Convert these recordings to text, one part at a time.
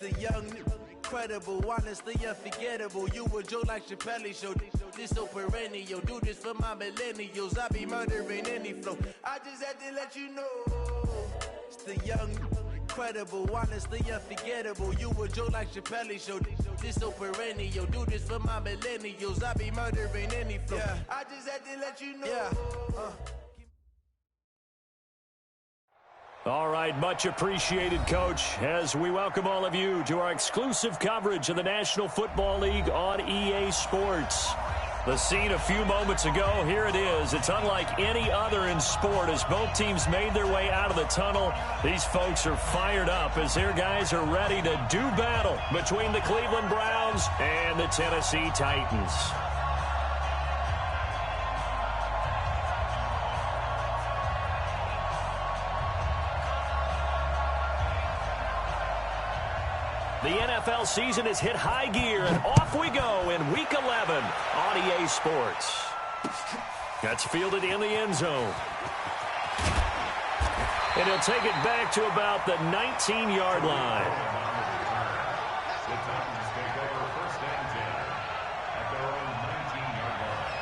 The young, incredible, honestly unforgettable. You a joke like Chappelle Show. This so perennial. Do this for my millennials. I be murdering any flow. I just had to let you know. It's the young, incredible, honestly unforgettable. You a joke like Chappelle Show. This so perennial. Do this for my millennials. I be murdering any flow. Yeah. I just had to let you know. Yeah. All right, much appreciated, Coach, as we welcome all of you to our exclusive coverage of the National Football League on EA Sports. The scene a few moments ago, here it is. It's unlike any other in sport as both teams made their way out of the tunnel. These folks are fired up as their guys are ready to do battle between the Cleveland Browns and the Tennessee Titans. The NFL season has hit high gear, and off we go in Week 11 on EA Sports. That's fielded in the end zone. And he'll take it back to about the 19-yard line. The Titans take over first and 10 at their own 19-yard line.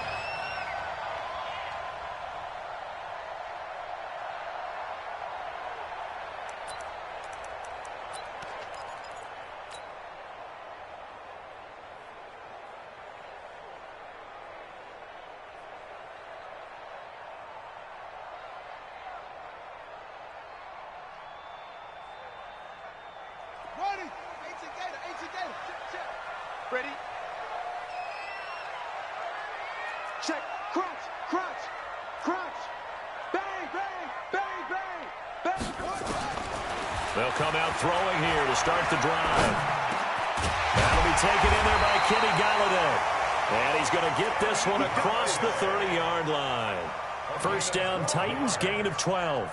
Ready? Check. Crunch, crunch, crunch. Bang, bang, bang, bang, bang. They'll come out throwing here to start the drive. That'll be taken in there by Kenny Galladay. And he's going to get this one across the 30-yard line. First down, Titans, gain of 12.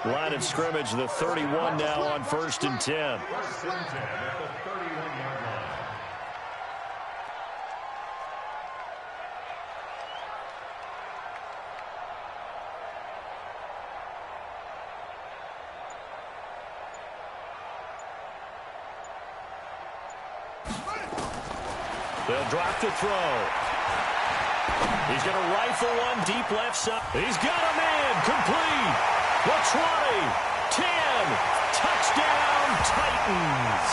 Line of scrimmage, the 31 now on first and 10. First and 10 at the 31-yard line. They'll drop the throw. He's going to rifle one deep left side. He's got him in. Complete. The 20, 10, touchdown Titans.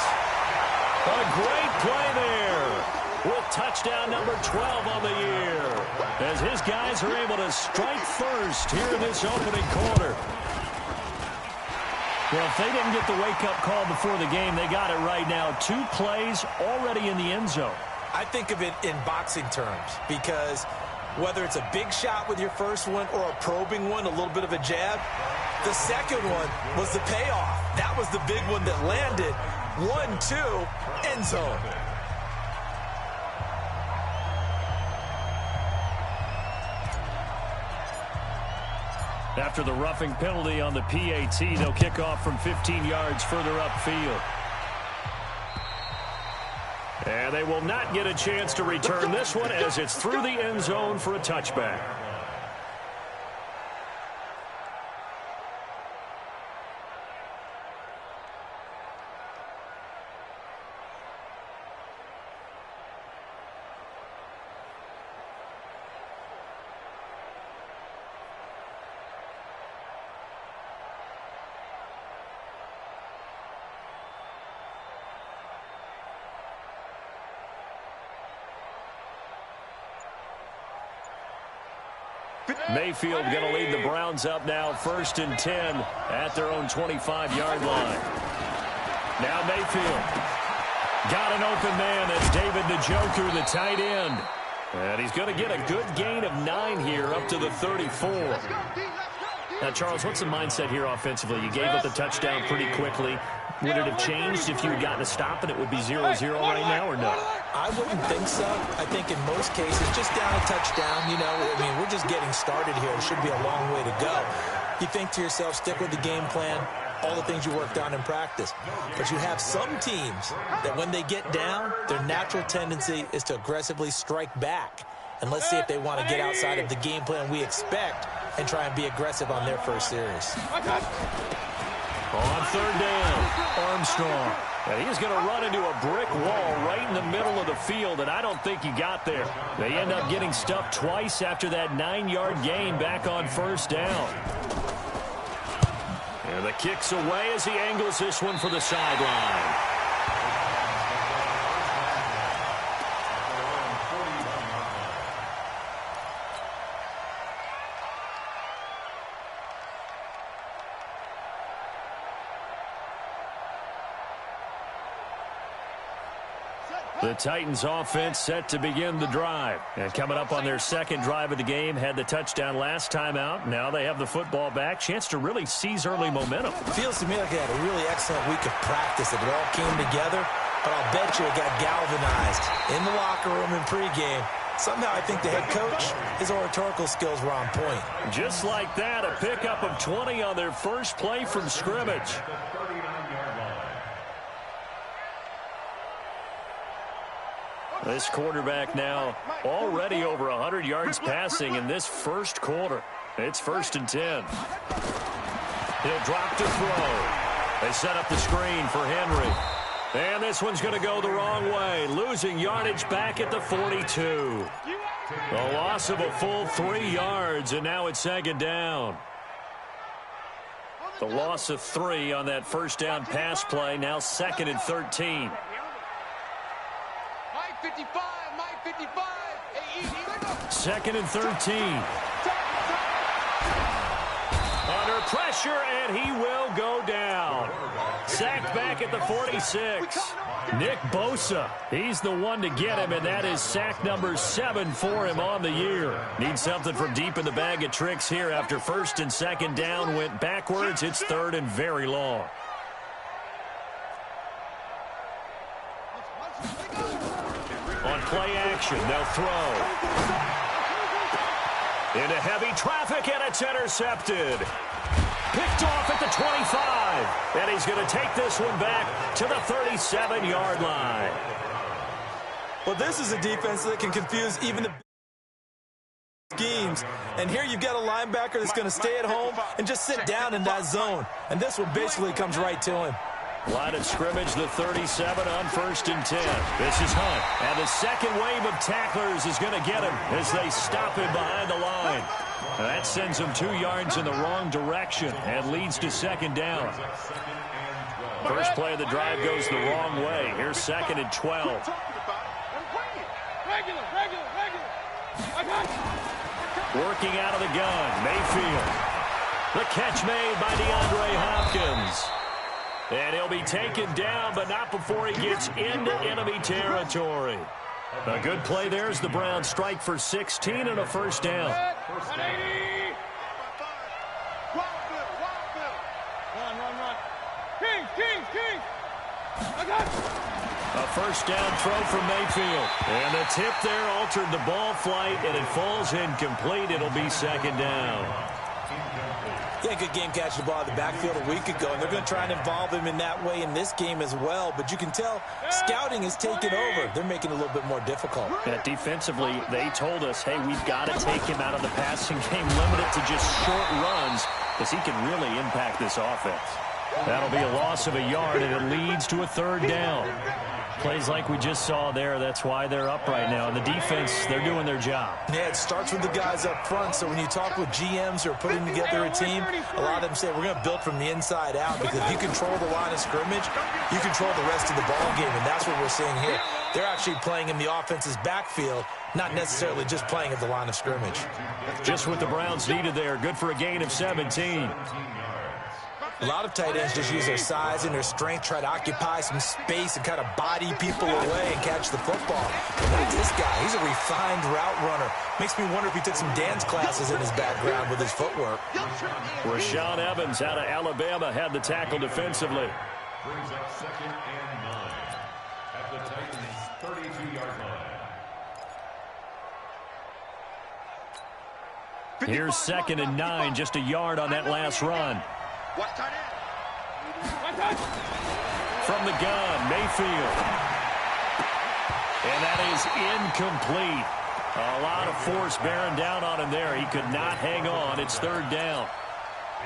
A great play there with touchdown number 12 on the year as his guys are able to strike first here in this opening quarter. Well, if they didn't get the wake-up call before the game, they got it right now. 2 plays already in the end zone. I think of it in boxing terms because whether it's a big shot with your first one or a probing one, a little bit of a jab, the second one was the payoff. That was the big one that landed. 1-2, end zone. After the roughing penalty on the PAT, they'll kick off from 15 yards further upfield. And they will not get a chance to return this one as it's through the end zone for a touchback. Mayfield going to lead the Browns up now, first and 10 at their own 25-yard line. Now Mayfield got an open man. That's David Njoku, the tight end. And he's going to get a good gain of 9 here up to the 34. Now, Charles, what's the mindset here offensively? You gave up the touchdown pretty quickly. Would it have changed if you had gotten a stop and it would be 0-0 right now or no? I wouldn't think so. I think in most cases, just down a touchdown, you know, I mean, we're just getting started here. It should be a long way to go. You think to yourself, stick with the game plan, all the things you worked on in practice. But you have some teams that when they get down, their natural tendency is to aggressively strike back. And let's see if they want to get outside of the game plan we expect and try and be aggressive on their first series. On third down, Armstrong. And he's going to run into a brick wall right in the middle of the field, and I don't think he got there. They end up getting stuffed twice after that 9-yard gain back on first down. And the kick's away as he angles this one for the sideline. The Titans offense set to begin the drive. And coming up on their second drive of the game, had the touchdown last time out. Now they have the football back. Chance to really seize early momentum. Feels to me like they had a really excellent week of practice. It all came together, but I'll bet you it got galvanized in the locker room in pregame. Somehow I think the head coach, his oratorical skills were on point. Just like that, a pickup of 20 on their first play from scrimmage. This quarterback now already over 100 yards passing in this first quarter. It's 1st and 10. He'll drop to throw. They set up the screen for Henry. And this one's going to go the wrong way. Losing yardage back at the 42. A loss of a full 3 yards, and now it's 2nd down. The loss of 3 on that first down pass play, now 2nd and 13. 55, Mike 55. Hey, 2nd and 13. Under pressure, and he will go down. Sacked back at the 46. Nick Bosa, he's the one to get him, and that is sack number 7 for him on the year. Needs something from deep in the bag of tricks here after 1st and 2nd down went backwards. It's 3rd and very long. On play action, they'll throw. Into heavy traffic, and it's intercepted. Picked off at the 25. And he's going to take this one back to the 37-yard line. Well, this is a defense that can confuse even the schemes. And here you've got a linebacker that's going to stay at home and just sit down in that zone. And this one basically comes right to him. Line of scrimmage, the 37 on 1st and 10. This is Hunt. And the second wave of tacklers is going to get him as they stop him behind the line. And that sends him 2 yards in the wrong direction and leads to 2nd down. First play of the drive goes the wrong way. Here's 2nd and 12. Working out of the gun, Mayfield. The catch made by DeAndre Hopkins. And he'll be taken down, but not before he gets into enemy territory. A good play there as the Browns strike for 16 and a 1st down. A 1st down throw from Mayfield. And the tip there altered the ball flight, and it falls incomplete. It'll be 2nd down. Yeah, good game catching the ball in the backfield a week ago, and they're going to try and involve him in that way in this game as well. But you can tell scouting is taking over. They're making it a little bit more difficult. Yeah, defensively, they told us, hey, we've got to take him out of the passing game, limit it to just short runs, because he can really impact this offense. That'll be a loss of a yard, and it leads to a 3rd down. Plays like we just saw there, that's why they're up right now. And the defense, they're doing their job. Yeah, it starts with the guys up front. So when you talk with GMs who are putting together a team, a lot of them say we're going to build from the inside out, because if you control the line of scrimmage, you control the rest of the ball game, and that's what we're seeing here. They're actually playing in the offense's backfield, not necessarily just playing at the line of scrimmage. Just what the Browns needed there. Good for a gain of 17. A lot of tight ends just use their size and their strength, try to occupy some space and kind of body people away and catch the football. But look at this guy. He's a refined route runner. Makes me wonder if he took some dance classes in his background with his footwork. Rashaan Evans out of Alabama had the tackle defensively. Brings up 2nd and 9 at the Titans' 32-yard line. Here's 2nd and 9, just a yard on that last run. From the gun, Mayfield. And that is incomplete. A lot of force bearing down on him there. He could not hang on. It's 3rd down.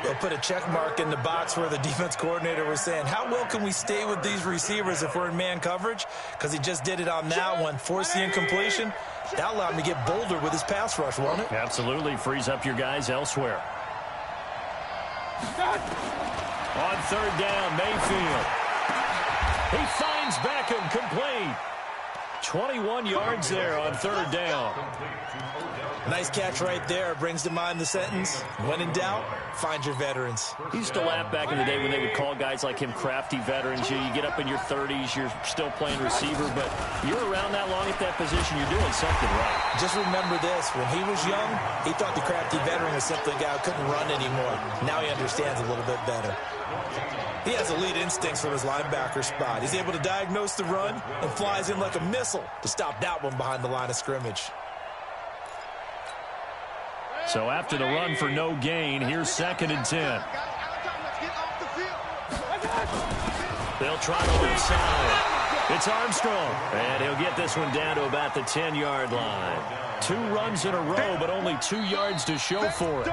They'll put a check mark in the box where the defense coordinator was saying, how well can we stay with these receivers if we're in man coverage? Because he just did it on that one, forced the incompletion. That allowed him to get bolder with his pass rush, won't it? Absolutely. Frees up your guys elsewhere. On third down, Mayfield. He finds Beckham, complete. 21 yards there on third down. Nice catch right there. Brings to mind the sentence, when in doubt, find your veterans. He used to laugh back in the day when they would call guys like him crafty veterans. You get up in your 30s, you're still playing receiver, but you're around that long at that position, you're doing something right. Just remember this. When he was young, he thought the crafty veteran was simply a guy who couldn't run anymore. Now he understands a little bit better. He has elite instincts from his linebacker spot. He's able to diagnose the run and flies in like a missile to stop that one behind the line of scrimmage. So after the run for no gain, here's 2nd and 10. They'll try the left side. It's Armstrong, and he'll get this one down to about the 10-yard line. 2 runs in a row, but only 2 yards to show for it.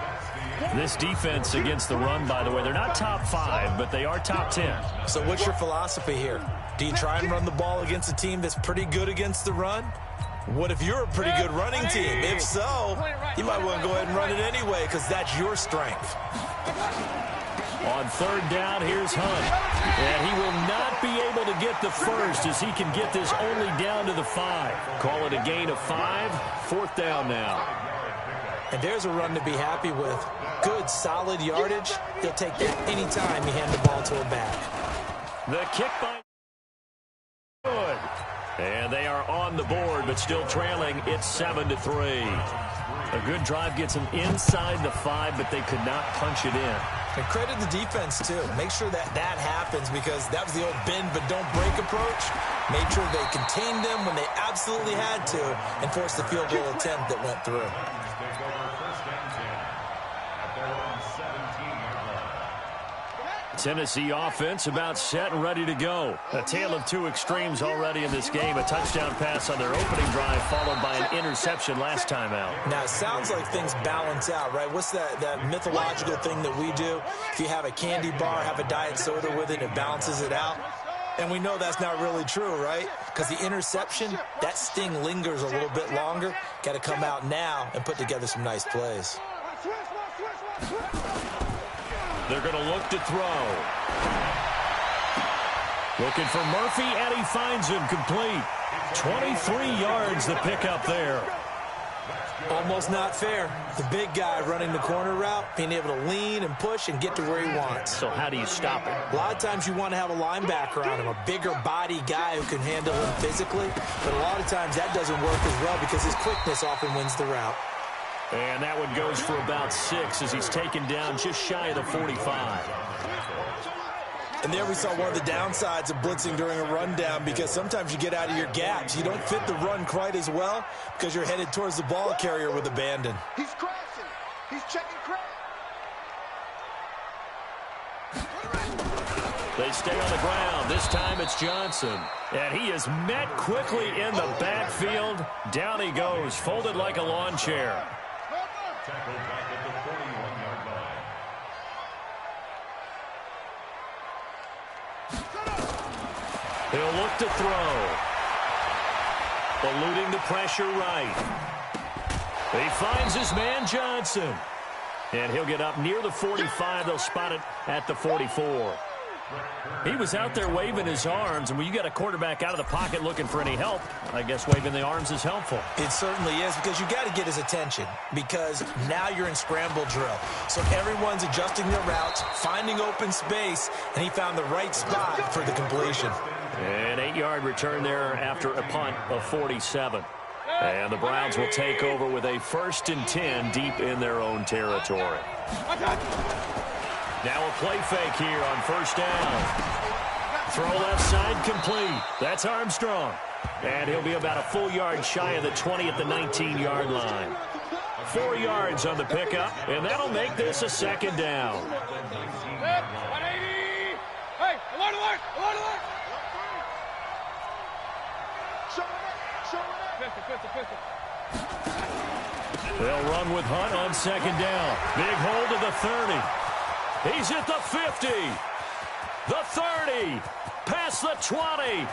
This defense against the run, by the way, they're not top 5, but they are top 10. So what's your philosophy here? Do you try and run the ball against a team that's pretty good against the run? What if you're a pretty good running team? If so, you might want to go ahead and run it anyway because that's your strength. On third down, here's Hunt. And he will not be able to get the first as he can get this only down to the 5. Call it a gain of 5. 4th down now. And there's a run to be happy with. Good, solid yardage. He'll take that anytime you hand the ball to him back. The kick by good. And they are on the board, but still trailing. It's 7-3. A good drive gets them inside the 5, but they could not punch it in. And credit the defense, too. Make sure that happens because that was the old bend but don't break approach. Made sure they contained them when they absolutely had to and forced the field goal attempt that went through. Tennessee offense about set and ready to go. A tale of 2 extremes already in this game. A touchdown pass on their opening drive followed by an interception last time out. Now, it sounds like things balance out, right? What's that mythological thing that we do? If you have a candy bar, have a diet soda with it, it balances it out. And we know that's not really true, right? Because the interception, that sting lingers a little bit longer. Got to come out now and put together some nice plays. They're going to look to throw. Looking for Murphy, and he finds him complete. 23 yards the pickup there. Almost not fair. The big guy running the corner route, being able to lean and push and get to where he wants. So how do you stop it? A lot of times you want to have a linebacker on him, a bigger body guy who can handle him physically. But a lot of times that doesn't work as well because his quickness often wins the route. And that one goes for about 6 as he's taken down just shy of the 45. And there we saw one of the downsides of blitzing during a rundown because sometimes you get out of your gaps. You don't fit the run quite as well because you're headed towards the ball carrier with abandon. He's crashing. He's checking crash. They stay on the ground. This time it's Johnson. And he is met quickly in the backfield. Down he goes, folded like a lawn chair. Tackled back at the 41-yard line. He'll look to throw. Eluding the pressure right. He finds his man Johnson. And he'll get up near the 45. They'll spot it at the 44. He was out there waving his arms, and when you got a quarterback out of the pocket looking for any help, I guess waving the arms is helpful. It certainly is because you got to get his attention because now you're in scramble drill. So everyone's adjusting their routes, finding open space, and he found the right spot for the completion. An 8-yard return there after a punt of 47. And the Browns will take over with a 1st and 10 deep in their own territory. Now a play fake here on 1st down. Throw left side complete. That's Armstrong. And he'll be about a full yard shy of the 20 at the 19-yard line. 4 yards on the pickup, and that'll make this a 2nd down. Hey, alert, alert, alert, alert. They'll run with Hunt on 2nd down. Big hold to the 30. He's at the 50, the 30, past the 20,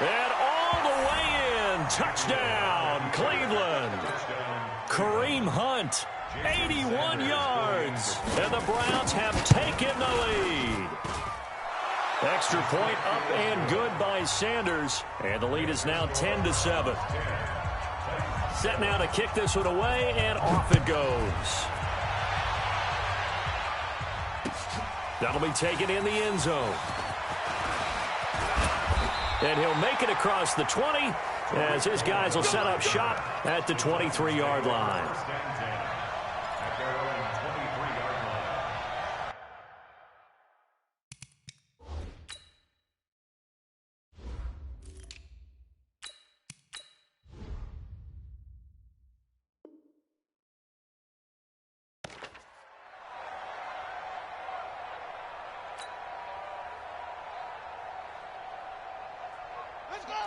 and all the way in. Touchdown, Cleveland. Kareem Hunt, 81 yards, and the Browns have taken the lead. Extra point up and good by Sanders, and the lead is now 10-7. Set now to kick this one away, and off it goes. That'll be taken in the end zone. And he'll make it across the 20 as his guys will set up shop at the 23-yard line.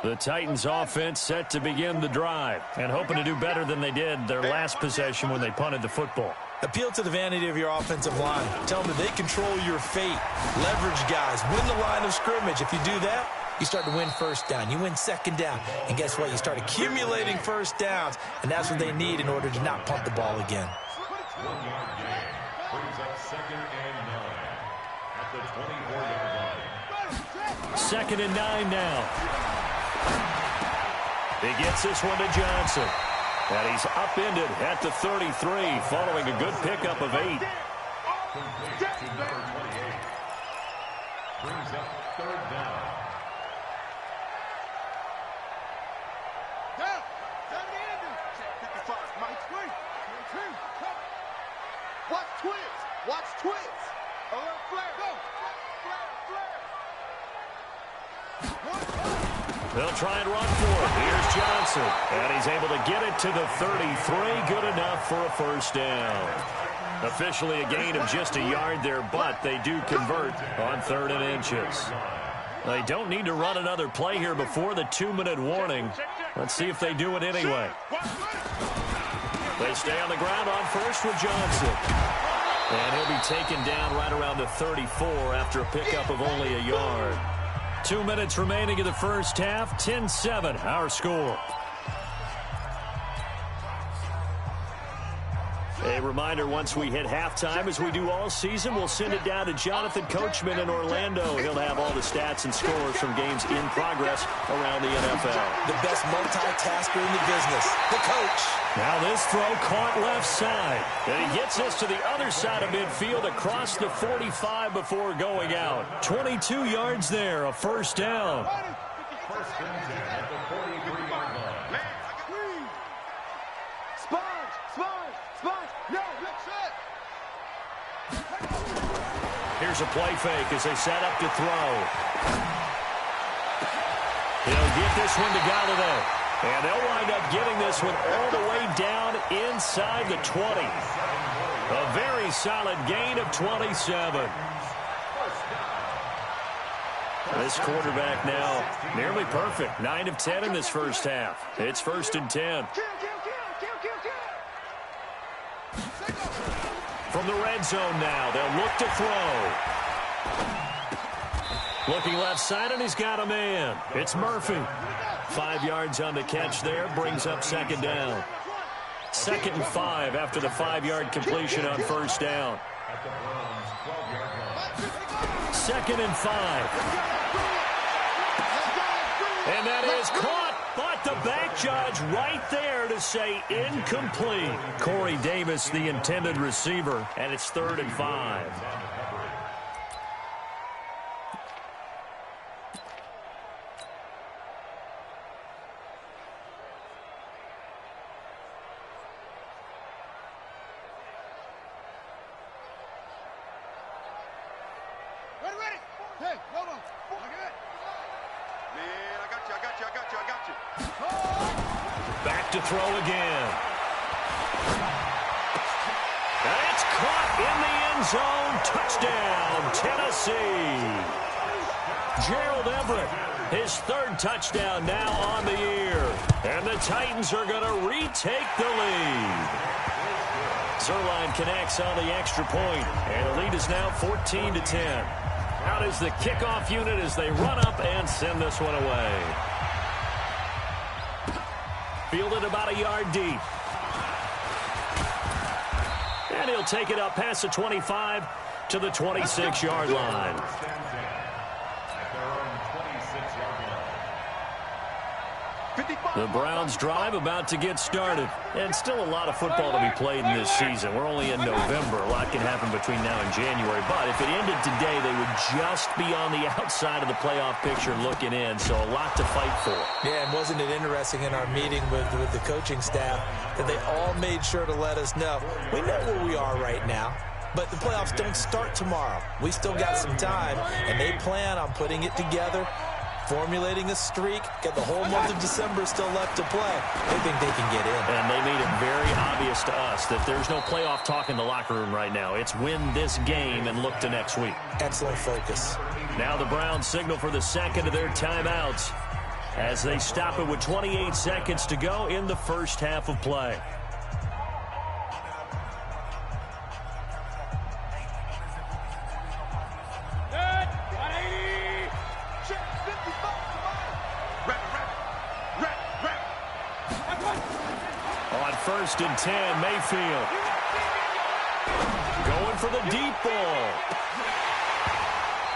The Titans offense set to begin the drive and hoping to do better than they did their last possession when they punted the football. Appeal to the vanity of your offensive line. Tell them that they control your fate. Leverage guys. Win the line of scrimmage. If you do that, you start to win first down. You win second down. And guess what? You start accumulating first downs. And that's what they need in order to not punt the ball again. 1 yard gain. Brings up 2nd and 9 at the 24-yard line. 2nd and 9 now. He gets this one to Johnson. And he's upended at the 33 following a good pickup of 8. Complete to number 28. Brings up 3rd down. Down. Down the end. Check 55. Mike. 3. Watch twins. Watch twins. Alert flare. Go. Flare. They'll try and run for it. Here's Johnson. And he's able to get it to the 33. Good enough for a first down. Officially a gain of just a yard there, but they do convert on 3rd and inches. They don't need to run another play here before the 2-minute warning. Let's see if they do it anyway. They stay on the ground on first with Johnson. And he'll be taken down right around the 34 after a pickup of only a yard. 2 minutes remaining in the first half. 10-7, our score. A reminder, once we hit halftime, as we do all season, we'll send it down to Jonathan Coachman in Orlando. He'll have all the stats and scores from games in progress around the NFL. The best multitasker in the business, the coach. Now this throw caught left side. And he gets this to the other side of midfield across the 45 before going out. 22 yards there, a first down. First and 10 at the 43-yard line. Here's a play fake as they set up to throw. He'll get this one to Galladay. And they'll wind up getting this one all the way down inside the 20. A very solid gain of 27. This quarterback now nearly perfect. 9 of 10 in this first half. It's 1st and 10. From the red zone now, they'll look to throw. Looking left side, and he's got a man. It's Murphy. 5 yards on the catch there, brings up 2nd down. 2nd and 5 after the 5-yard completion on first down. 2nd and 5. And that is caught, but the back judge right there to say incomplete. Corey Davis, the intended receiver, and it's 3rd and 5. Ready. Hey, hold on. Look at it. Man, I got you. Back to throw again. And it's caught in the end zone. Touchdown, Tennessee. Gerald Everett, his 3rd touchdown now on the year. And the Titans are going to retake the lead. Zerline connects on the extra point, and the lead is now 14-10. Out is the kickoff unit as they run up and send this one away. Fielded about a yard deep. And he'll take it up past the 25 to the 26-yard line. The Browns drive about to get started. And still a lot of football to be played in this season. We're only in November. A lot can happen between now and January. But if it ended today, they would just be on the outside of the playoff picture looking in. So a lot to fight for. Yeah, and wasn't it interesting in our meeting with the coaching staff that they all made sure to let us know, we know where we are right now, but the playoffs don't start tomorrow. We still got some time, and they plan on putting it together, formulating a streak, got the whole month of December still left to play. They think they can get in. And they made it very obvious to us that there's no playoff talk in the locker room right now. It's win this game and look to next week. Excellent focus. Now the Browns signal for the second of their timeouts as they stop it with 28 seconds to go in the first half of play. On 1st and 10, Mayfield going for the deep ball.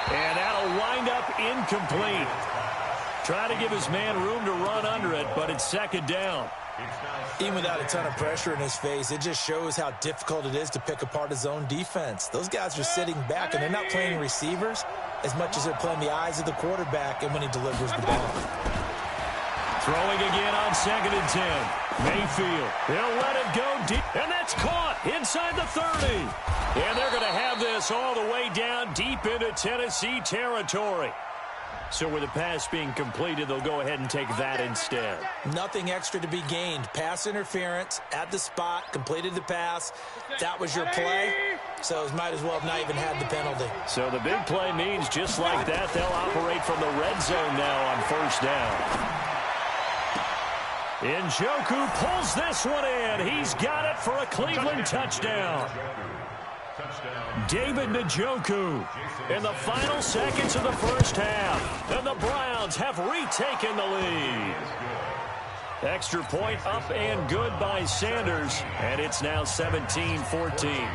And that'll wind up incomplete. Trying to give his man room to run under it, but it's second down. Even without a ton of pressure in his face, it just shows how difficult it is to pick apart his own defense. Those guys are sitting back, and they're not playing receivers as much as they're playing the eyes of the quarterback and when he delivers the ball. Throwing again on 2nd and 10. Mayfield, they'll let it go deep, and that's caught inside the 30. And they're going to have this all the way down deep into Tennessee territory. So with the pass being completed, they'll go ahead and take that instead. Nothing extra to be gained. Pass interference at the spot, completed the pass. That was your play, so it might as well have not even had the penalty. So the big play means just like that, they'll operate from the red zone now on 1st down. Njoku pulls this one in. He's got it for a Cleveland touchdown. David Njoku in the final seconds of the first half. And the Browns have retaken the lead. Extra point up and good by Sanders. And it's now 17-14.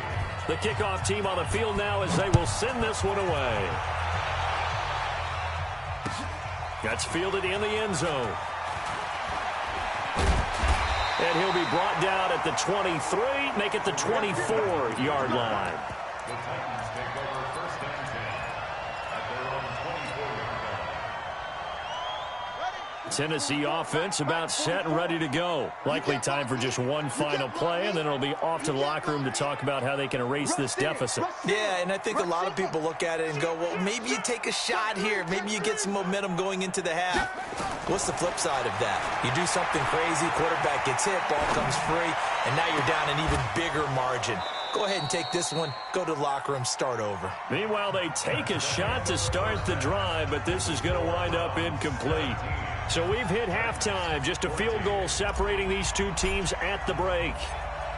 The kickoff team on the field now as they will send this one away. That's fielded in the end zone. And he'll be brought down at the 23, make it the 24-yard line. The Titans take over 1st and 10 at their own 24-yard line. Tennessee offense about set and ready to go. Likely time for just one final play, and then it'll be off to the locker room to talk about how they can erase this deficit. Yeah, and I think a lot of people look at it and go, well, maybe you take a shot here. Maybe you get some momentum going into the half. What's the flip side of that? You do something crazy, quarterback gets hit, ball comes free, and now you're down an even bigger margin. Go ahead and take this one, go to the locker room, start over. Meanwhile, they take a shot to start the drive, but this is going to wind up incomplete. So we've hit halftime, just a field goal separating these two teams at the break.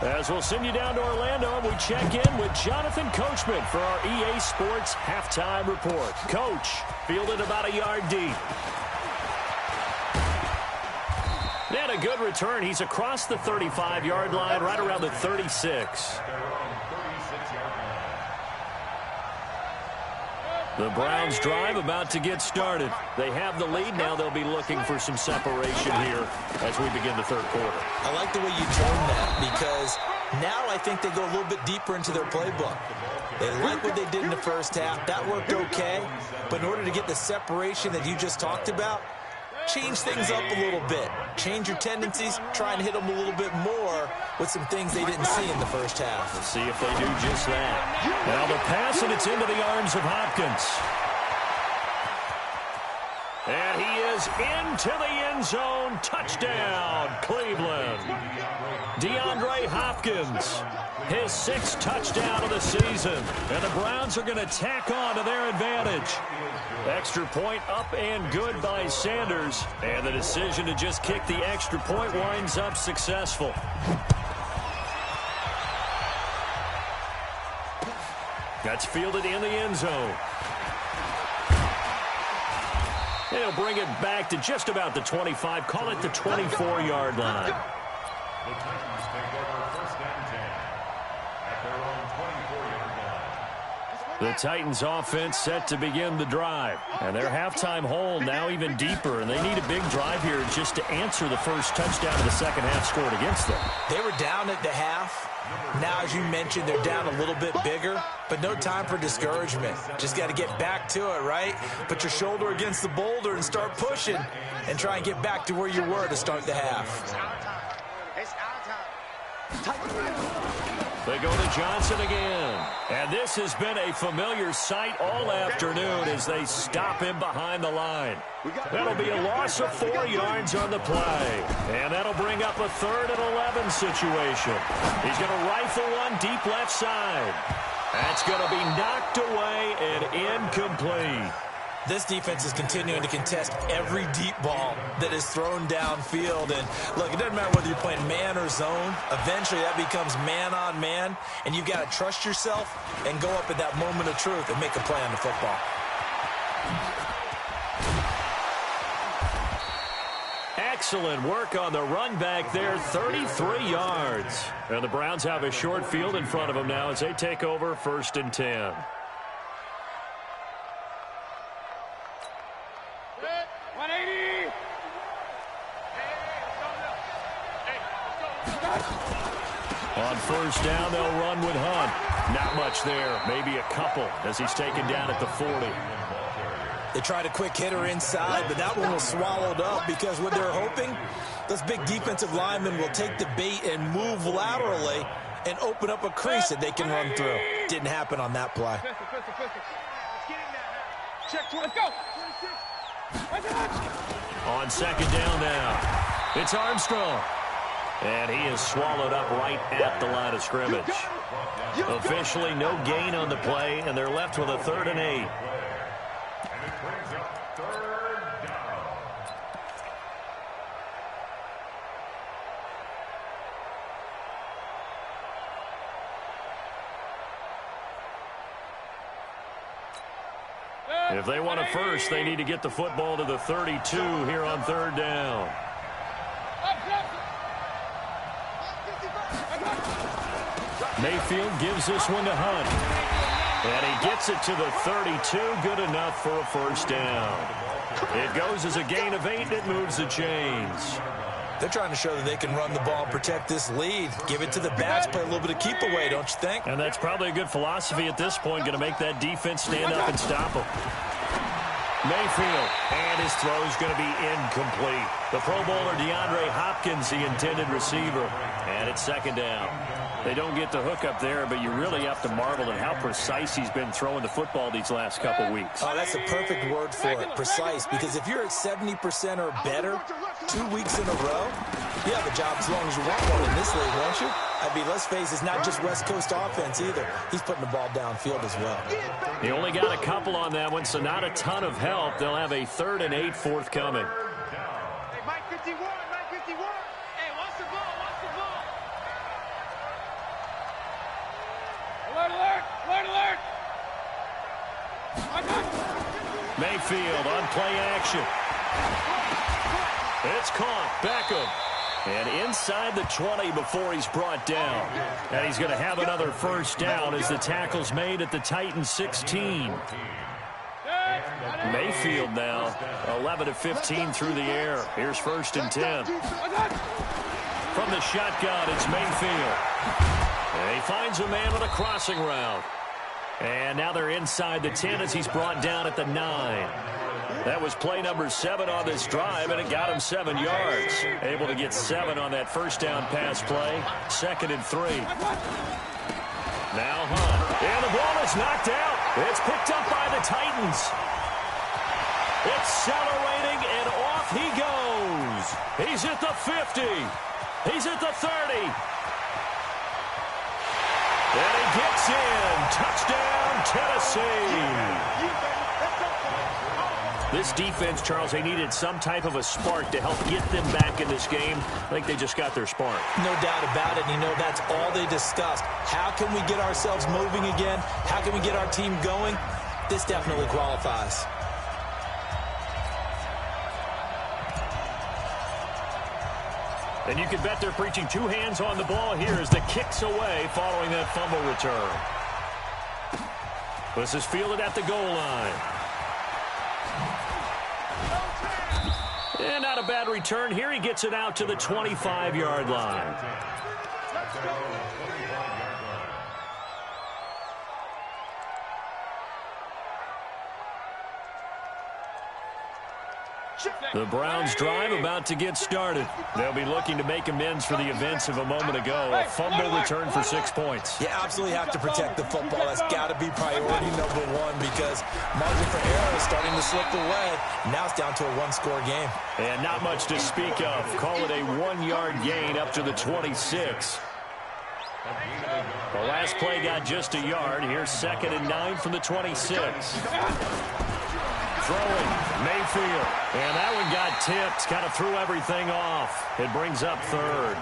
As we'll send you down to Orlando, we check in with Jonathan Coachman for our EA Sports Halftime Report. Coach, fielded about a yard deep. And a good return. He's across the 35-yard line, right around the 36. The Browns drive about to get started. They have the lead. Now they'll be looking for some separation here as we begin the third quarter. I like the way you term that because now I think they go a little bit deeper into their playbook. They like what they did in the first half. That worked okay. But in order to get the separation that you just talked about, change things up a little bit. Change your tendencies. Try and hit them a little bit more with some things they didn't see in the first half. Let's see if they do just that. Now the pass, and it's into the arms of Hopkins. And he is into the end zone. Touchdown, Cleveland. DeAndre Hopkins, his 6th touchdown of the season. And the Browns are going to tack on to their advantage. Extra point up and good by Sanders. And the decision to just kick the extra point winds up successful. That's fielded in the end zone. They'll bring it back to just about the 25. Call it the 24-yard line. The Titans take over first and 10 at their own 24-yard line. The Titans offense set to begin the drive. And their halftime hole now even deeper. And they need a big drive here just to answer the first touchdown of the second half scored against them. They were down at the half. Now, as you mentioned, they're down a little bit bigger, but no time for discouragement. Just got to get back to it, right? Put your shoulder against the boulder and start pushing and try and get back to where you were to start the half. They go to Johnson again. And this has been a familiar sight all afternoon as they stop him behind the line. That'll be a loss of 4 yards on the play. And that'll bring up a 3rd and 11 situation. He's going to rifle one deep left side. That's going to be knocked away and incomplete. This defense is continuing to contest every deep ball that is thrown downfield. And, look, it doesn't matter whether you're playing man or zone. Eventually, that becomes man-on-man, and you've got to trust yourself and go up at that moment of truth and make a play on the football. Excellent work on the run back there, 33 yards. And the Browns have a short field in front of them now as they take over first and 10. On first down, they'll run with Hunt. Not much there, maybe a couple as he's taken down at the 40. They tried a quick hitter inside, but that one was swallowed up because what they're hoping, those big defensive linemen will take the bait and move laterally and open up a crease that they can run through. Didn't happen on that play. On second down now, it's Armstrong. And he is swallowed up right at the line of scrimmage. Officially no gain on the play, and they're left with a 3rd and 8. And it brings up 3rd down. If they want a first, they need to get the football to the 32 here on 3rd down. Mayfield gives this one to Hunt. And he gets it to the 32. Good enough for a first down. It goes as a gain of 8, and it moves the chains. They're trying to show that they can run the ball and protect this lead. Give it to the bats, play a little bit of keep away, don't you think? And that's probably a good philosophy at this point, going to make that defense stand up and stop them. Mayfield, and his throw is going to be incomplete. The Pro Bowler DeAndre Hopkins, the intended receiver. And it's second down. They don't get the hook up there, but you really have to marvel at how precise he's been throwing the football these last couple weeks. Oh, that's the perfect word for it, precise, because if you're at 70% or better 2 weeks in a row, you have a job as long as you want one in this league, won't you? I mean, let's face it, it's not just West Coast offense either. He's putting the ball downfield as well. He only got a couple on that one, so not a ton of help. They'll have a 3rd and 8 forthcoming. Hey, Mike 51, Mike 51. Hey, watch the ball, watch the ball. Alert, alert, alert, alert. Mayfield on play action. It's caught. Beckham. And inside the 20 before he's brought down. And he's going to have another first down as the tackle's made at the Titans 16. Mayfield now 11 of 15 through the air. Here's first and 10. From the shotgun, it's Mayfield. And he finds a man with a crossing route. And now they're inside the 10 as he's brought down at the 9. That was play number 7 on this drive, and it got him 7 yards. Able to get 7 on that first down pass play. 2nd and 3. Now Hunt. And the ball is knocked out. It's picked up by the Titans. Accelerating, and off he goes. He's at the 50. He's at the 30. And he gets in. Touchdown, Tennessee. This defense, Charles, they needed some type of a spark to help get them back in this game. I think they just got their spark. No doubt about it. You know, that's all they discussed. How can we get ourselves moving again? How can we get our team going? This definitely qualifies. And you can bet they're preaching two hands on the ball here as the kick's away following that fumble return. This is fielded at the goal line. And not a bad return here. He gets it out to the 25-yard line. The Browns drive about to get started. They'll be looking to make amends for the events of a moment ago. A fumble return for 6 points. You absolutely have to protect the football. That's got to be priority number one because margin for error is starting to slip away. Now it's down to a one-score game. And not much to speak of. Call it a 1-yard gain up to the 26. The last play got just a yard. Here's 2nd and 9 from the 26. Throwing, Mayfield. And that one got tipped. Kind of threw everything off. It brings up 3rd.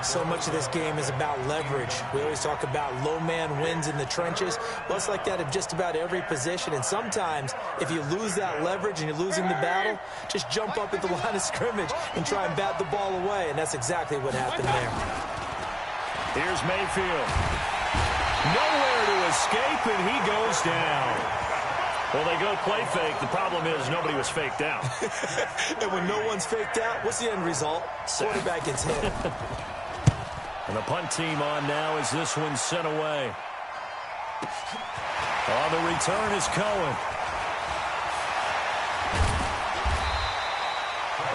So much of this game is about leverage. We always talk about low man wins in the trenches. Well, it's like that at just about every position. And sometimes, if you lose that leverage and you're losing the battle, just jump up at the line of scrimmage and try and bat the ball away. And that's exactly what happened there. Here's Mayfield. Nowhere to escape, and he goes down. Well, they go play fake. The problem is nobody was faked out. And when no one's faked out, what's the end result? Quarterback gets hit. And the punt team on now as this one's sent away. On the return is Cohen.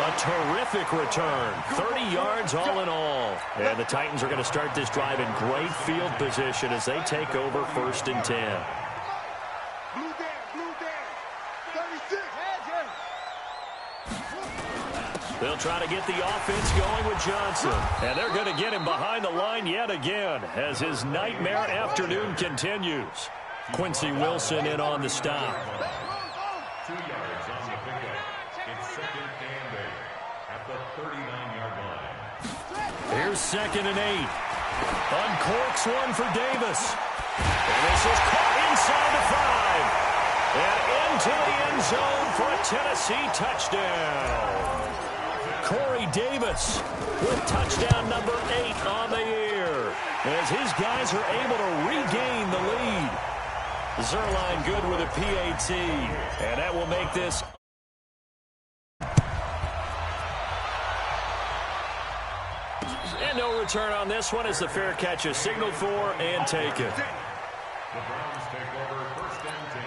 A terrific return. 30 yards all in all. And the Titans are going to start this drive in great field position as they take over 1st and 10. They'll try to get the offense going with Johnson. And they're going to get him behind the line yet again as his nightmare afternoon continues. Quincy Wilson in on the stop. 2 yards on the pickup. It's 2nd and 8 at the 39-yard line. Here's 2nd and 8. Uncorks one for Davis. And this is caught inside the 5. And into the end zone for a Tennessee touchdown. Corey Davis with touchdown number 8 on the year as his guys are able to regain the lead. Zerline good with a PAT, and that will make this. And no return on this one as the fair catch is signaled for and taken. The Browns take over 1st and 10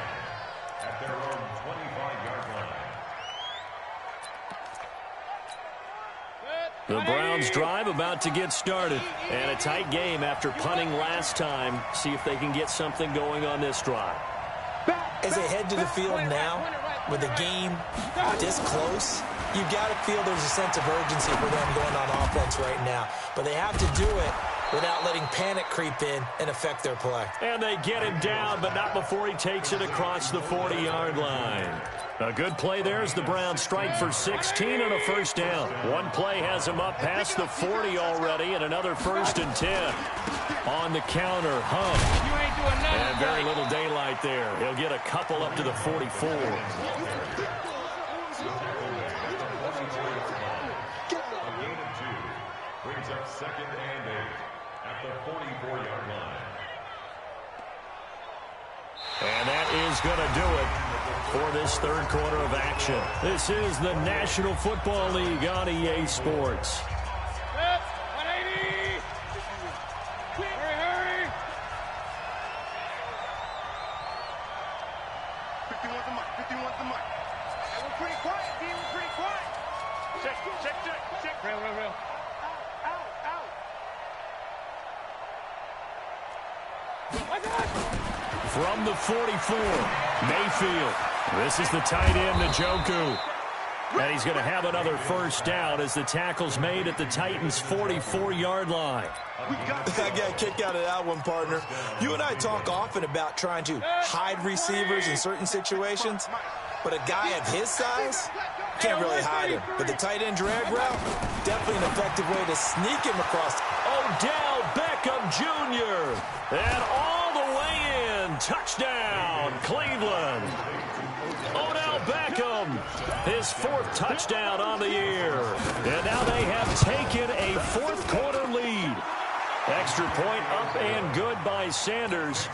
at their own 25-yard line. The Browns drive about to get started. And a tight game after punting last time. See if they can get something going on this drive. As they head to the field now, with the game this close, you've got to feel there's a sense of urgency for them going on offense right now. But they have to do it without letting panic creep in and affect their play. And they get him down, but not before he takes it across the 40-yard line. A good play there as the Browns strike for 16 on a 1st down. One play has him up past the 40 already, and another 1st and 10. On the counter, Hunt. And very little daylight there. He'll get a couple up to the 44. A gain of 2 brings up 2nd and 8 at the 44-yard line. And that is going to do it for this 3rd quarter of action. This is the National Football League on EA Sports. 180! Hurry! 51's the mic. 51's the mic. Hey, we're pretty quiet, D. We're pretty quiet. Check. Real. From the 44, Mayfield. This is the tight end, Njoku. And he's going to have another first down as the tackle's made at the Titans' 44-yard line. I got a kick out of that one, partner. You and I talk often about trying to hide receivers in certain situations, but a guy of his size can't really hide him. But the tight end drag route, definitely an effective way to sneak him across. Odell Beckham Jr. And all the way in. Touchdown, Cleveland. Odell Beckham, his 4th touchdown on the year. And now they have taken a 4th-quarter lead. Extra point up and good by Sanders.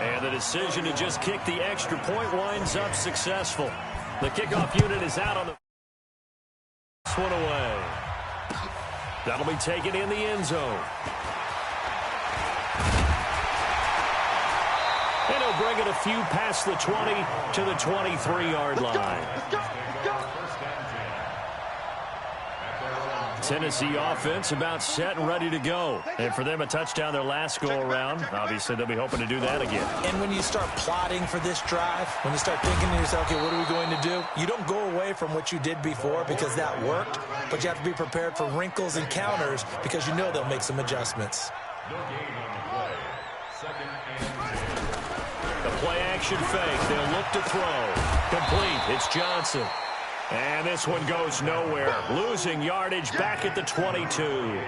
And the decision to just kick the extra point winds up successful. The kickoff unit is out on the one away. That'll be taken in the end zone. And he'll bring it a few past the 20 to the 23-yard line. Tennessee offense about set and ready to go. And for them, a touchdown their last go-around. Obviously, they'll be hoping to do that again. And when you start plotting for this drive, when you start thinking to yourself, okay, what are we going to do? You don't go away from what you did before because that worked, but you have to be prepared for wrinkles and counters because you know they'll make some adjustments. The play-action fake. They'll look to throw. Complete. It's Johnson. And this one goes nowhere. Losing yardage back at the 22.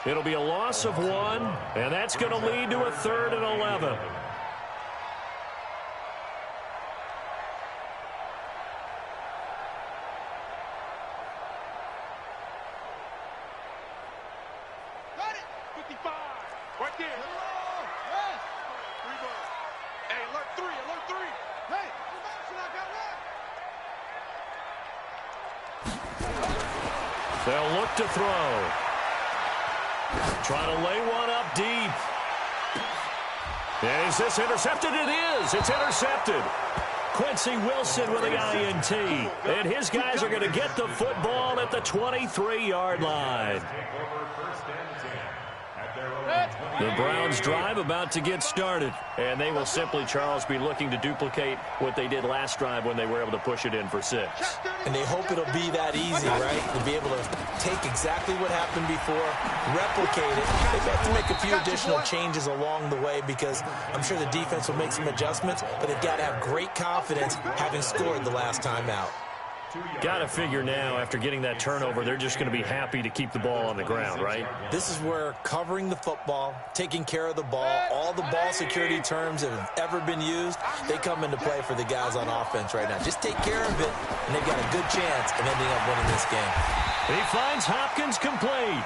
It'll be a loss of 1, and that's going to lead to a 3rd and 11. Got it. 55. Right there. Yes. 3 balls. Hey, alert 3. Alert 3. Hey, I got one. They'll look to throw. Trying to lay one up deep. Is this intercepted? It is. It's intercepted. Quincy Wilson with the INT. And his guys are going to get the football at the 23-yard line. The Browns drive about to get started. And they will simply, Charles, be looking to duplicate what they did last drive when they were able to push it in for 6. And they hope it'll be that easy, right? To be able to take exactly what happened before, replicate it. They've got to make a few additional changes along the way because I'm sure the defense will make some adjustments, but they've got to have great confidence having scored the last time out. Got to figure now, after getting that turnover, they're just going to be happy to keep the ball on the ground, right? This is where covering the football, taking care of the ball, all the ball security terms that have ever been used, they come into play for the guys on offense right now. Just take care of it, and they've got a good chance of ending up winning this game. He finds Hopkins complete.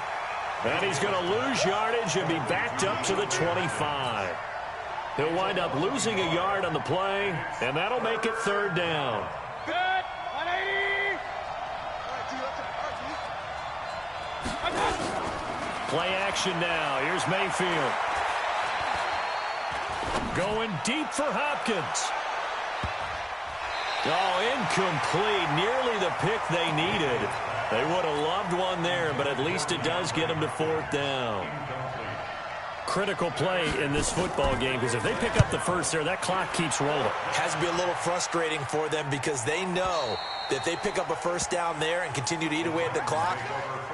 And he's going to lose yardage and be backed up to the 25. He'll wind up losing a yard on the play, and that'll make it 3rd down. Play action now. Here's Mayfield. Going deep for Hopkins. Oh, incomplete. Nearly the pick they needed. They would have loved one there, but at least it does get them to 4th down. Critical play in this football game because if they pick up the first there, that clock keeps rolling. Has to be a little frustrating for them because they know that if they pick up a first down there and continue to eat away at the clock,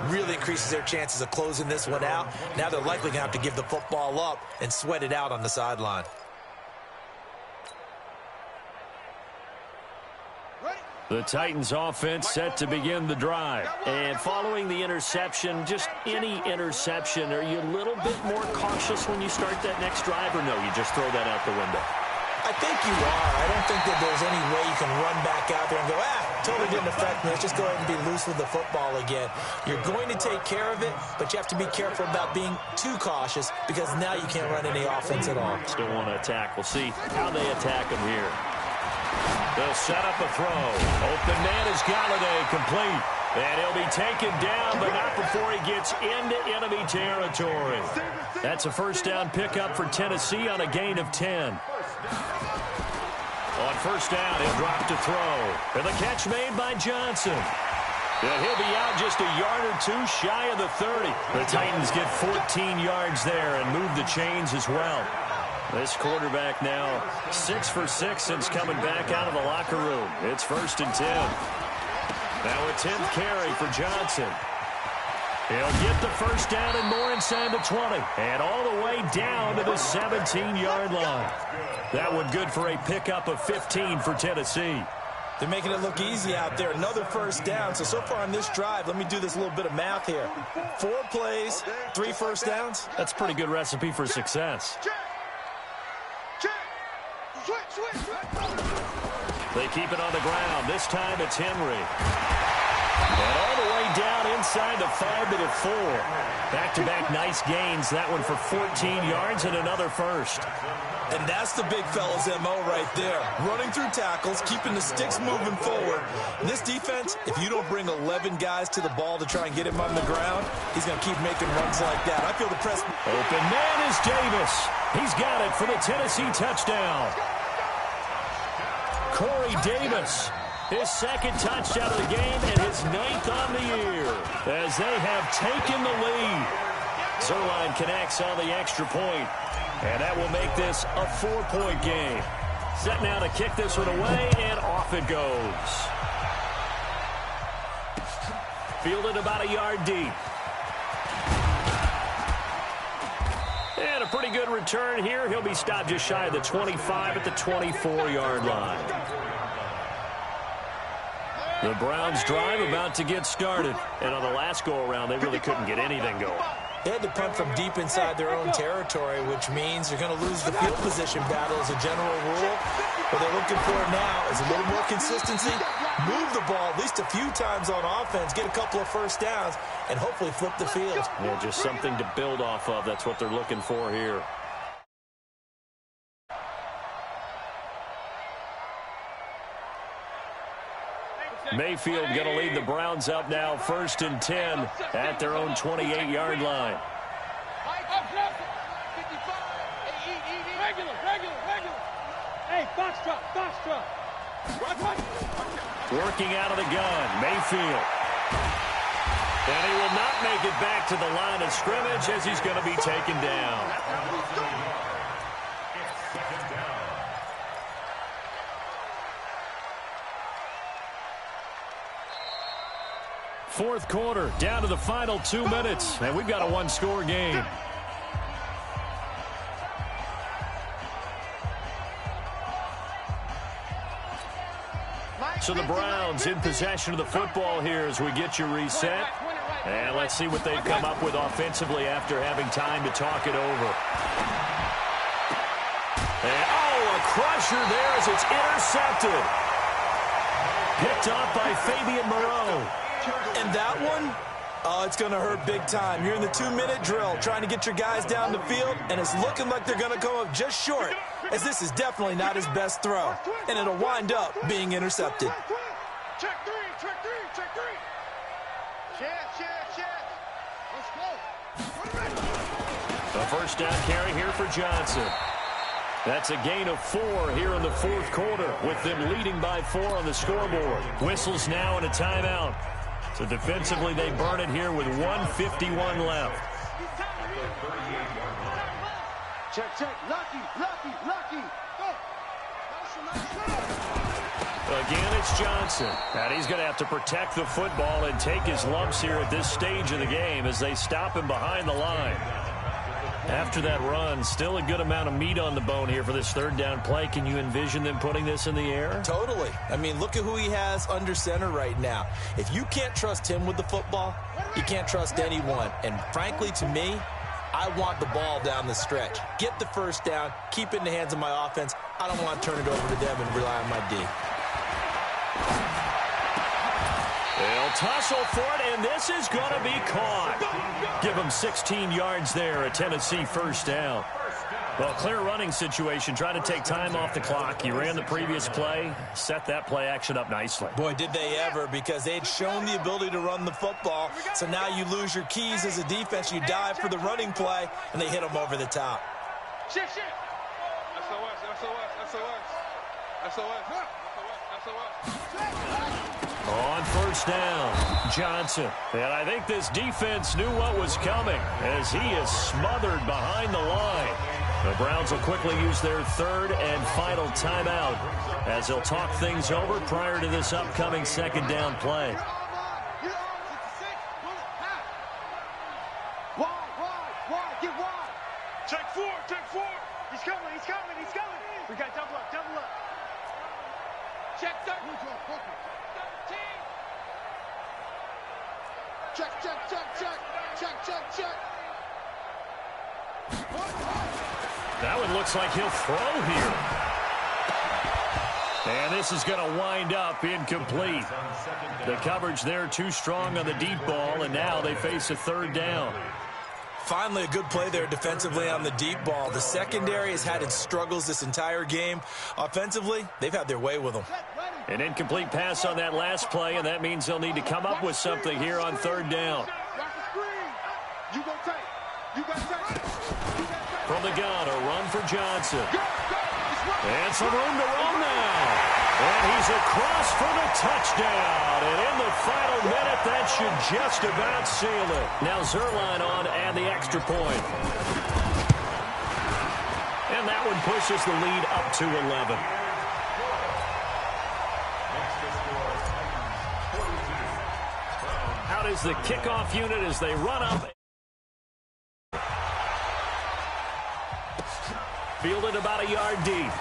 really increases their chances of closing this one out. Now they're likely going to have to give the football up and sweat it out on the sideline. The Titans offense set to begin the drive. And following the interception, just any interception, are you a little bit more cautious when you start that next drive, or no, you just throw that out the window? I think you are. I don't think that there's any way you can run back out there and go, totally didn't affect me. Let's just go ahead and be loose with the football again. You're going to take care of it, but you have to be careful about being too cautious because now you can't run any offense at all. Still want to attack. We'll see how they attack them here. They'll set up a throw. Open man is Galladay, complete. And he'll be taken down, but not before he gets into enemy territory. That's a first down pickup for Tennessee on a gain of 10. On first down, he'll drop to throw. And the catch made by Johnson. And he'll be out just a yard or 2 shy of the 30. The Titans get 14 yards there and move the chains as well. This quarterback now 6 for 6 since coming back out of the locker room. It's 1st and 10. Now a 10th carry for Johnson. He'll get the first down and more inside the 20. And all the way down to the 17-yard line. That one good for a pickup of 15 for Tennessee. They're making it look easy out there. Another first down. So far on this drive, let me do this little bit of math here. 4 plays, 3 first downs. That's a pretty good recipe for success. They keep it on the ground. This time it's Henry. And all the way down inside the 5 to the 4. Back-to-back nice gains. That one for 14 yards and another first. And that's the big fella's MO right there. Running through tackles, keeping the sticks moving forward. In this defense, if you don't bring 11 guys to the ball to try and get him on the ground, he's going to keep making runs like that. I feel the press. Open man is Davis. He's got it for the Tennessee touchdown. Corey Davis, his second touchdown of the game and his 9th on the year as they have taken the lead. Zerline connects on the extra point, and that will make this a 4-point game. Set now to kick this one away, and off it goes. Fielded about a yard deep. And a pretty good return here. He'll be stopped just shy of the 25 at the 24-yard line. The Browns drive about to get started. And on the last go-around, they really couldn't get anything going. They had to punt from deep inside their own territory, which means you're going to lose the field position battle as a general rule. What they're looking for now is a little more consistency, move the ball at least a few times on offense, get a couple of first downs, and hopefully flip the field. Yeah, just something to build off of. That's what they're looking for here. Mayfield going to lead the Browns up now, 1st and 10 at their own 28-yard line. Hey, box drop. Working out of the gun, Mayfield. And he will not make it back to the line of scrimmage as he's going to be taken down. Fourth quarter, down to the final 2 minutes, and we've got a one-score game. So the Browns in possession of the football here as we get you reset. And let's see what they've come up with offensively after having time to talk it over. And, a crusher there as it's intercepted. Picked up by Fabian Moreau. And that one, it's going to hurt big time. You're in the 2-minute drill trying to get your guys down the field, and it's looking like they're going to come up just short, as this is definitely not his best throw, and it'll wind up being intercepted. Check three. Let's go. A first down carry here for Johnson. That's a gain of 4 here in the fourth quarter, with them leading by 4 on the scoreboard. Whistles now and a timeout. So defensively, they burn it here with 1:51 left. Check. Lucky. Again, it's Johnson. And he's going to have to protect the football and take his lumps here at this stage of the game as they stop him behind the line. After that run, still a good amount of meat on the bone here for this third down play. Can you envision them putting this in the air? Totally. I mean, look at who he has under center right now. If you can't trust him with the football, you can't trust anyone. And frankly, to me, I want the ball down the stretch. Get the first down, keep it in the hands of my offense. I don't want to turn it over to them and rely on my D. They'll tussle for it, and this is going to be caught. Give them 16 yards there, a Tennessee first down. Well, clear running situation, trying to take time off the clock. You ran the previous play, set that play action up nicely. Boy, did they ever, because they had shown the ability to run the football. So now you lose your keys as a defense. You dive for the running play, and they hit them over the top. Shit. SOS. On first down, Johnson. And I think this defense knew what was coming as he is smothered behind the line. The Browns will quickly use their third and final timeout as they'll talk things over prior to this upcoming second down play. Wide, get wide. Check four. He's coming. We got double up. Check 13. Check. That one looks like he'll throw here. And this is going to wind up incomplete. The coverage there too strong on the deep ball, and now they face a third down. Finally, a good play there defensively on the deep ball. The secondary has had its struggles this entire game. Offensively, they've had their way with them. An incomplete pass on that last play, and that means they'll need to come up with something here on third down. From the gun, a run for Johnson. And some room to roam now. And he's across for the touchdown. And in the final minute, that should just about seal it. Now Zerline on and the extra point. And that one pushes the lead up to 11. Out is the kickoff unit as they run up. Fielded about a yard deep.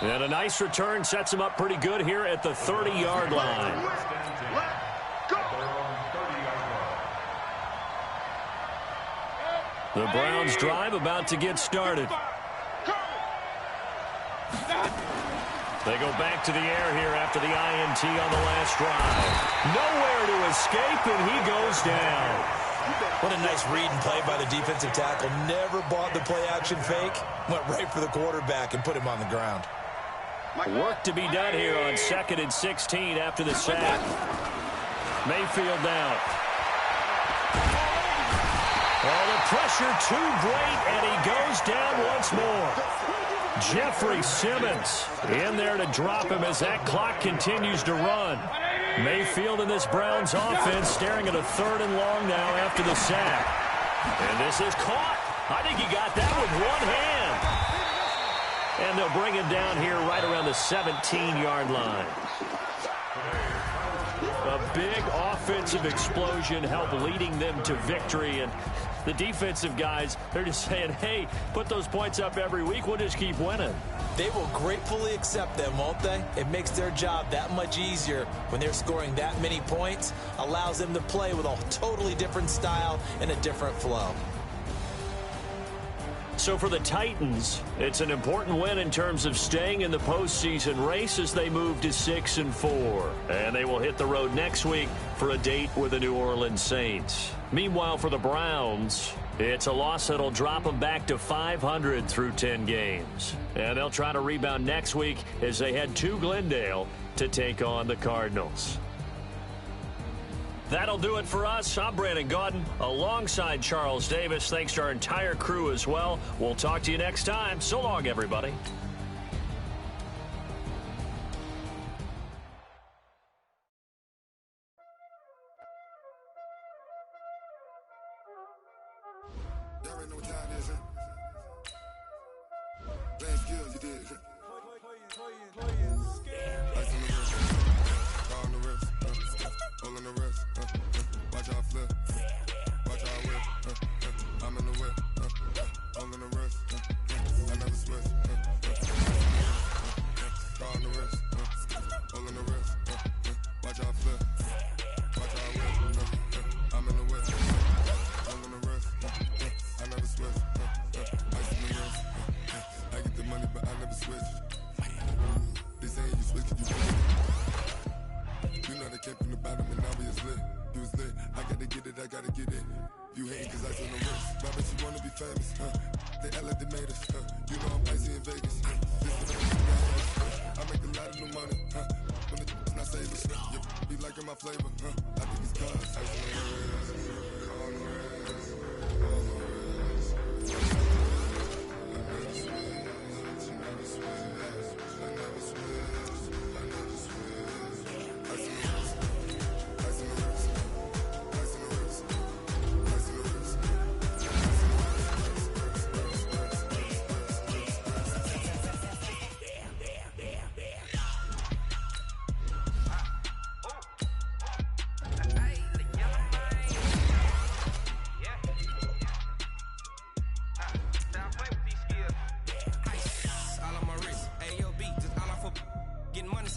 And a nice return sets him up pretty good here at the 30-yard line. The Browns drive about to get started. They go back to the air here after the INT on the last drive. Nowhere to escape, and he goes down. What a nice read and play by the defensive tackle. Never bought the play-action fake. Went right for the quarterback and put him on the ground. Work to be done here on 2nd and 16 after the sack. Mayfield down. Oh, the pressure too great, and he goes down once more. Jeffrey Simmons in there to drop him as that clock continues to run. Mayfield in this Browns offense staring at a 3rd and long now after the sack. And this is caught. I think he got that with one hand. And they'll bring him down here right around the 17-yard line. A big offensive explosion helped leading them to victory. And the defensive guys, they're just saying, hey, put those points up every week. We'll just keep winning. They will gratefully accept them, won't they? It makes their job that much easier when they're scoring that many points. Allows them to play with a totally different style and a different flow. So for the Titans, it's an important win in terms of staying in the postseason race as they move to 6-4. And they will hit the road next week for a date with the New Orleans Saints. Meanwhile, for the Browns, it's a loss that'll drop them back to 500 through 10 games. And they'll try to rebound next week as they head to Glendale to take on the Cardinals. That'll do it for us. I'm Brandon Gaudin alongside Charles Davis. Thanks to our entire crew as well. We'll talk to you next time. So long, everybody.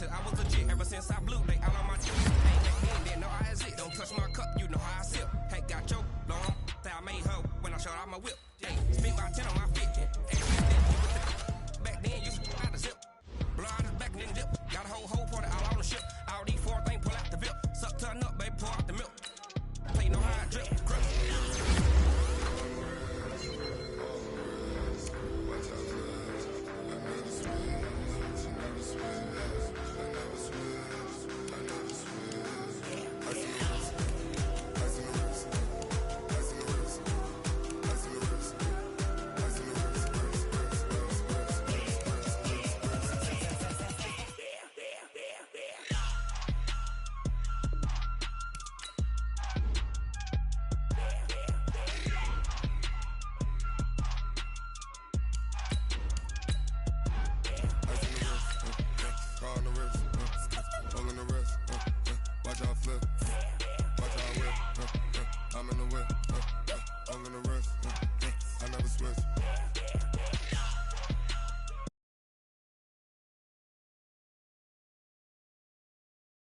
said I was legit ever since I blew. They all on my dick. Hey, he didn't know I exist. Don't touch my cup, you know how I sip. Hey, got your long. I made her when I showed out my whip. Hey, spent my 10 on my